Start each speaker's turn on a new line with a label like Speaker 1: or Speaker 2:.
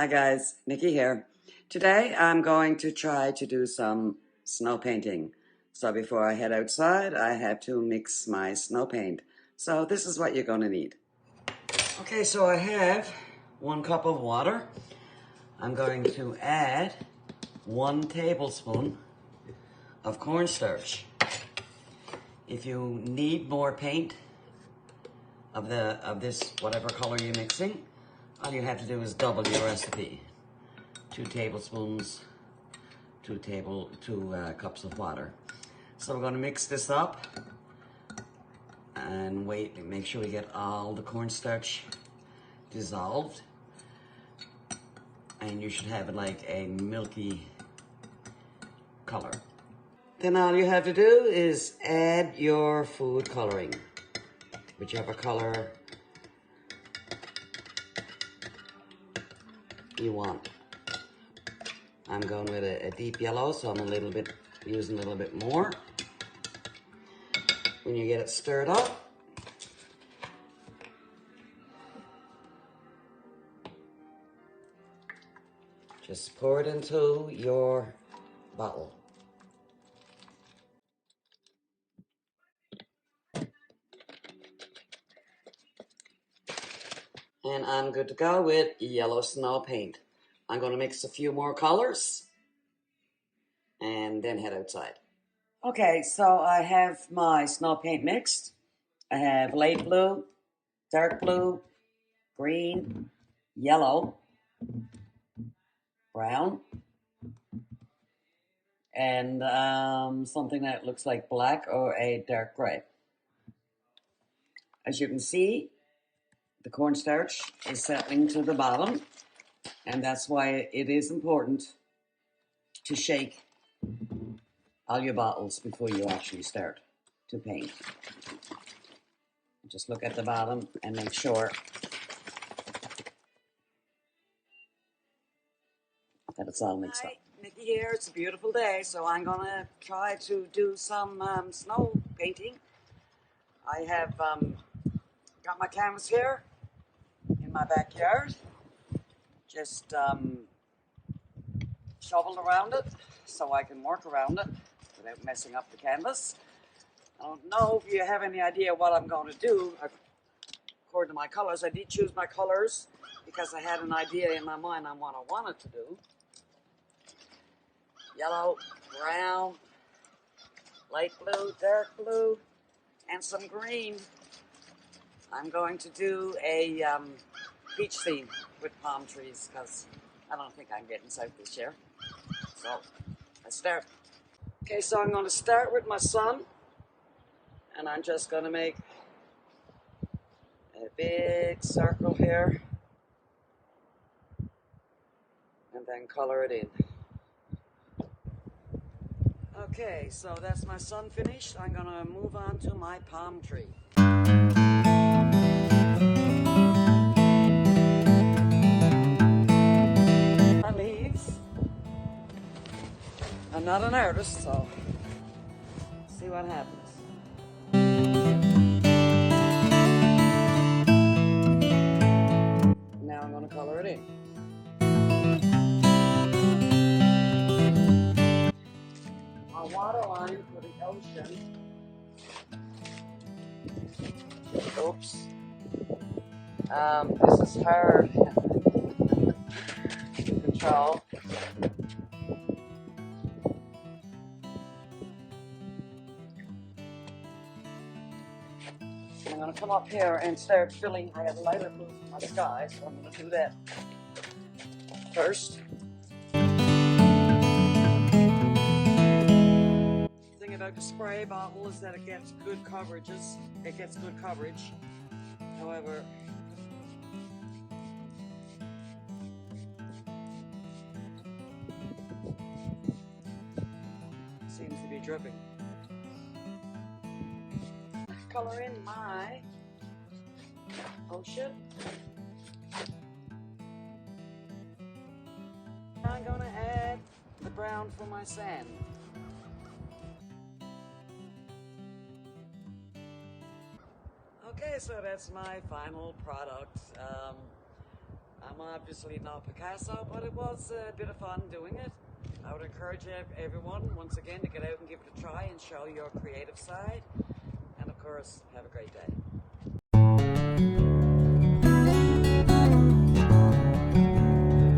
Speaker 1: Hi guys, Nikki here. Today I'm going to try to do some snow painting. So before I head outside, I have to mix my snow paint. So this is what you're going to need. Okay, so I have 1 cup of water. I'm going to add 1 tablespoon of cornstarch. If you need more paint of this whatever color you're mixing, all you have to do is double your recipe. 2 tablespoons, 2 cups of water. So we're going to mix this up and make sure we get all the cornstarch dissolved. And you should have it like a milky color. Then all you have to do is add your food coloring, whichever color you want. I'm going with a deep yellow, so I'm using a little bit more. When you get it stirred up, just pour it into your bottle. And I'm good to go with yellow snow paint. I'm going to mix a few more colors and then head outside. Okay, so I have my snow paint mixed. I have light blue, dark blue, green, yellow, brown, and something that looks like black or a dark gray. As you can see, the cornstarch is settling to the bottom, and that's why it is important to shake all your bottles before you actually start to paint. Just look at the bottom and make sure that it's all mixed up. Nikki here. It's a beautiful day, so I'm gonna try to do some snow painting. I have got my canvas here in my backyard. Just shoveled around it so I can work around it without messing up the canvas. I don't know if you have any idea what I'm going to do according to my colors. I did choose my colors because I had an idea in my mind on what I wanted to do. Yellow, brown, light blue, dark blue, and some green. I'm going to do a beach theme with palm trees because I don't think I'm getting south this year. So let's start. Okay, so I'm going to start with my sun, and I'm just going to make a big circle here and then color it in. Okay, so that's my sun finished. I'm going to move on to my palm tree. My leaves. I'm not an artist, so see what happens. Now I'm going to color it in. My water line for the ocean. Oops. This is hard to control. I'm going to come up here and start filling. I have lighter blue in my sky, so I'm going to do that first. The thing about the spray bottle is that it gets good coverages. It gets good coverage. However, it seems to be dripping. Color in my ocean. I'm going to add the brown for my sand. Okay, so that's my final product. I'm obviously not Picasso, but it was a bit of fun doing it. I would encourage everyone, once again, to get out and give it a try and show your creative side. And of course, have a great day.